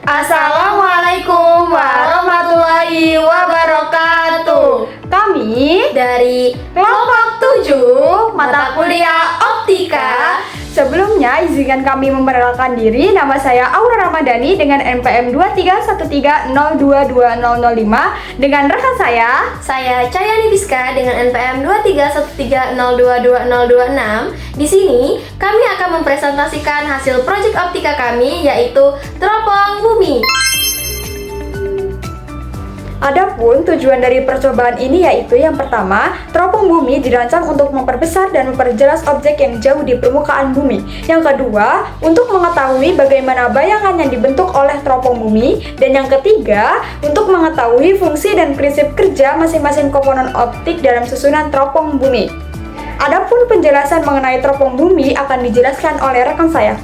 Assalamualaikum warahmatullahi wabarakatuh. Kami Dari kelompok 7 mata kuliah Optika. sebelumnya izinkan kami memperkenalkan diri. Nama saya Aura Ramadhani dengan NPM 2313022005 dengan rekan saya. Saya Cahyani Biska dengan NPM 2313022026. Di sini kami akan mempresentasikan hasil proyek Optika kami, yaitu teropong bumi. Adapun tujuan dari percobaan ini yaitu yang pertama, teropong bumi dirancang untuk memperbesar dan memperjelas objek yang jauh di permukaan bumi. Yang kedua, untuk mengetahui bagaimana bayangan yang dibentuk oleh teropong bumi. Dan yang ketiga, untuk mengetahui fungsi dan prinsip kerja masing-masing komponen optik dalam susunan teropong bumi. Adapun penjelasan mengenai teropong bumi akan dijelaskan oleh rekan saya.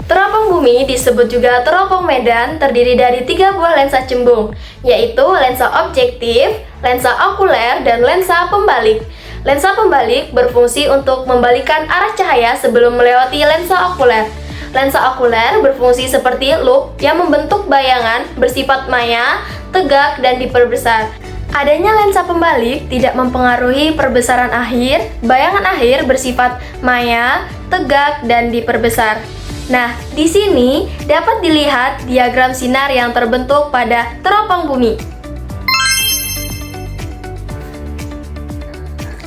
Teropong bumi disebut juga teropong medan, terdiri dari 3 buah lensa cembung, yaitu lensa objektif, lensa okuler, dan lensa pembalik. Lensa pembalik berfungsi untuk membalikan arah cahaya sebelum melewati lensa okuler. Lensa okuler berfungsi seperti loop yang membentuk bayangan bersifat maya, tegak, dan diperbesar. Adanya lensa pembalik tidak mempengaruhi perbesaran akhir. Bayangan akhir bersifat maya, tegak, dan diperbesar. Nah, di sini dapat dilihat diagram sinar yang terbentuk pada teropong bumi.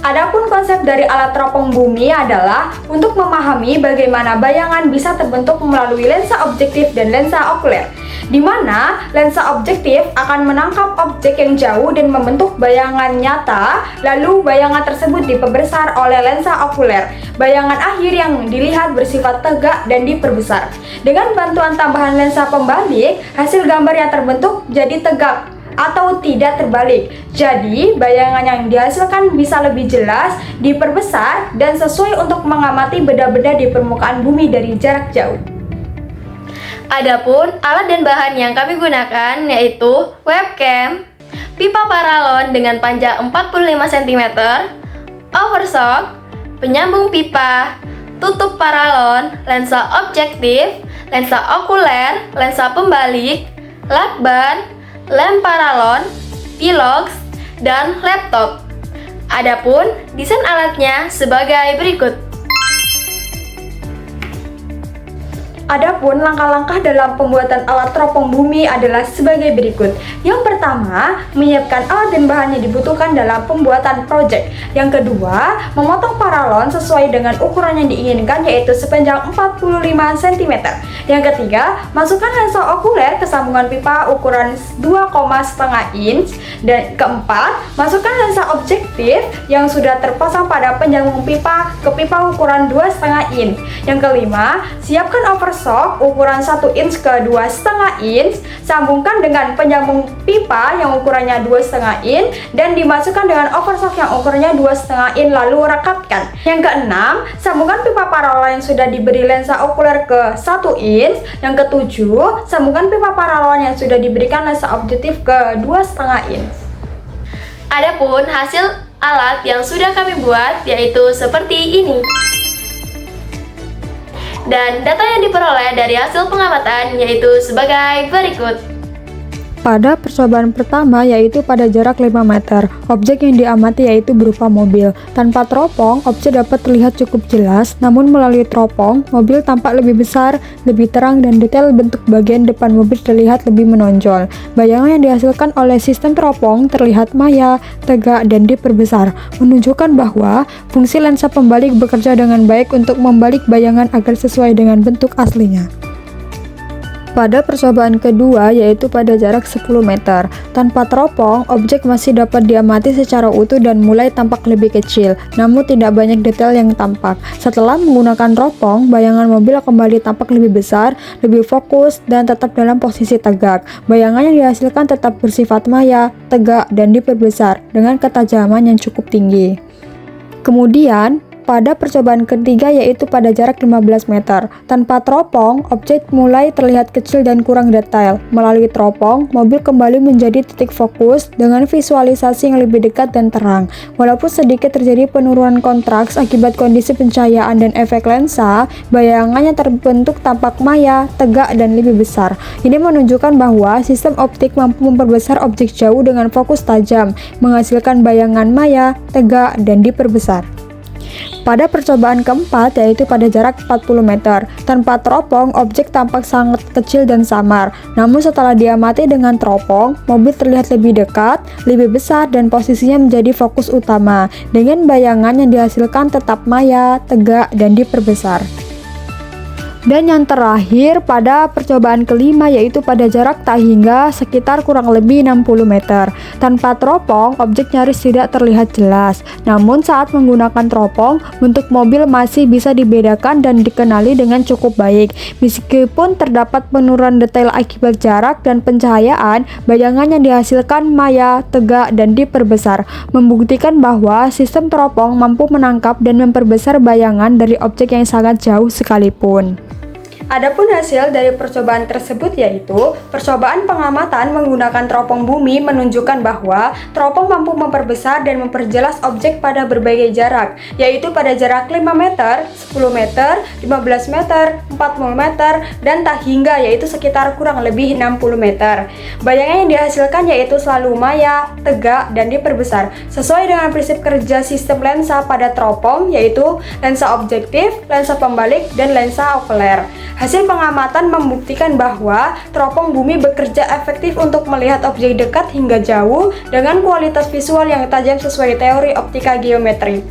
Adapun konsep dari alat teropong bumi adalah untuk memahami bagaimana bayangan bisa terbentuk melalui lensa objektif dan lensa okuler, di mana lensa objektif akan menangkap objek yang jauh dan membentuk bayangan nyata, lalu bayangan tersebut diperbesar oleh lensa okuler. Bayangan akhir yang dilihat bersifat tegak dan diperbesar. Dengan bantuan tambahan lensa pembalik, hasil gambar yang terbentuk jadi tegak atau tidak terbalik. Jadi, bayangan yang dihasilkan bisa lebih jelas, diperbesar, dan sesuai untuk mengamati benda-benda di permukaan bumi dari jarak jauh. Adapun alat dan bahan yang kami gunakan yaitu webcam, pipa paralon dengan panjang 45 cm, oversock, penyambung pipa, tutup paralon, lensa objektif, lensa okuler, lensa pembalik, lakban, lem paralon, pilox, dan laptop. Adapun desain alatnya sebagai berikut. Adapun langkah-langkah dalam pembuatan alat teropong bumi adalah sebagai berikut. Yang pertama, menyiapkan alat dan bahan yang dibutuhkan dalam pembuatan proyek. Yang kedua, memotong paralon sesuai dengan ukuran yang diinginkan, yaitu sepanjang 45 cm. Yang ketiga, masukkan lensa okuler ke sambungan pipa ukuran 2,5 inch. Dan keempat, masukkan lensa objektif yang sudah terpasang pada penyambung pipa ke pipa ukuran 2,5 inch. Yang kelima, siapkan oversock ukuran 1 inch ke 2,5 inch, sambungkan dengan penyambung pipa yang ukurannya 2,5 inch dan dimasukkan dengan oversock yang ukurannya 2,5 inch lalu rekatkan. Yang keenam, sambungkan pipa paralon yang sudah diberi lensa okuler ke 1 inch. Yang ketujuh, sambungkan pipa paralon yang sudah diberikan lensa objektif ke 2,5 inch. Adapun hasil alat yang sudah kami buat yaitu seperti ini. Dan data yang diperoleh dari hasil pengamatan yaitu sebagai berikut. Pada percobaan pertama yaitu pada jarak 5 meter, objek yang diamati yaitu berupa mobil. Tanpa teropong, objek dapat terlihat cukup jelas, namun melalui teropong, mobil tampak lebih besar, lebih terang, dan detail bentuk bagian depan mobil terlihat lebih menonjol. Bayangan yang dihasilkan oleh sistem teropong terlihat maya, tegak, dan diperbesar, menunjukkan bahwa fungsi lensa pembalik bekerja dengan baik untuk membalik bayangan agar sesuai dengan bentuk aslinya. Pada percobaan kedua yaitu pada jarak 10 meter, tanpa teropong, objek masih dapat diamati secara utuh dan mulai tampak lebih kecil, namun tidak banyak detail yang tampak. Setelah menggunakan teropong, bayangan mobil kembali tampak lebih besar, lebih fokus, dan tetap dalam posisi tegak. Bayangan yang dihasilkan tetap bersifat maya, tegak, dan diperbesar dengan ketajaman yang cukup tinggi. Kemudian, pada percobaan ketiga yaitu pada jarak 15 meter. Tanpa teropong, objek mulai terlihat kecil dan kurang detail. Melalui teropong, mobil kembali menjadi titik fokus dengan visualisasi yang lebih dekat dan terang. Walaupun sedikit terjadi penurunan kontraks akibat kondisi pencahayaan dan efek lensa, bayangan yang terbentuk tampak maya, tegak, dan lebih besar. Ini menunjukkan bahwa sistem optik mampu memperbesar objek jauh dengan fokus tajam, menghasilkan bayangan maya, tegak, dan diperbesar. Pada percobaan keempat, yaitu pada jarak 40 meter, tanpa teropong, objek tampak sangat kecil dan samar. Namun setelah diamati dengan teropong, mobil terlihat lebih dekat, lebih besar, dan posisinya menjadi fokus utama, dengan bayangan yang dihasilkan tetap maya, tegak, dan diperbesar. Dan yang terakhir pada percobaan kelima yaitu pada jarak tak hingga sekitar kurang lebih 60 meter. Tanpa teropong, objek nyaris tidak terlihat jelas. Namun saat menggunakan teropong, bentuk mobil masih bisa dibedakan dan dikenali dengan cukup baik. Meskipun terdapat penurunan detail akibat jarak dan pencahayaan, bayangan yang dihasilkan maya, tegak, dan diperbesar, membuktikan bahwa sistem teropong mampu menangkap dan memperbesar bayangan dari objek yang sangat jauh sekalipun. Adapun hasil dari percobaan tersebut yaitu percobaan pengamatan menggunakan teropong bumi menunjukkan bahwa teropong mampu memperbesar dan memperjelas objek pada berbagai jarak, yaitu pada jarak 5 meter, 10 meter, 15 meter, 40 meter, dan tak hingga yaitu sekitar kurang lebih 60 meter. Bayangan yang dihasilkan yaitu selalu maya, tegak, dan diperbesar sesuai dengan prinsip kerja sistem lensa pada teropong yaitu lensa objektif, lensa pembalik, dan lensa okuler. Hasil pengamatan membuktikan bahwa teropong bumi bekerja efektif untuk melihat objek dekat hingga jauh dengan kualitas visual yang tajam sesuai teori optika geometri.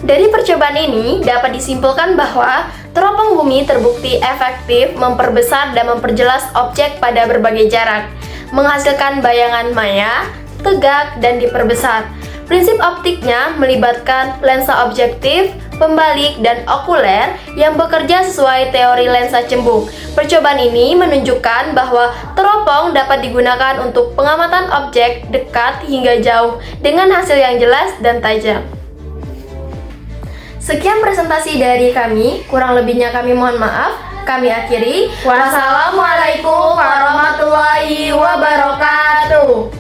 Dari percobaan ini dapat disimpulkan bahwa teropong bumi terbukti efektif memperbesar dan memperjelas objek pada berbagai jarak, menghasilkan bayangan maya, tegak, dan diperbesar. Prinsip optiknya melibatkan lensa objektif, pembalik, dan okuler yang bekerja sesuai teori lensa cembung. Percobaan ini menunjukkan bahwa teropong dapat digunakan untuk pengamatan objek dekat hingga jauh dengan hasil yang jelas dan tajam. Sekian presentasi dari kami, kurang lebihnya kami mohon maaf. Kami akhiri. Wassalamualaikum warahmatullahi wabarakatuh.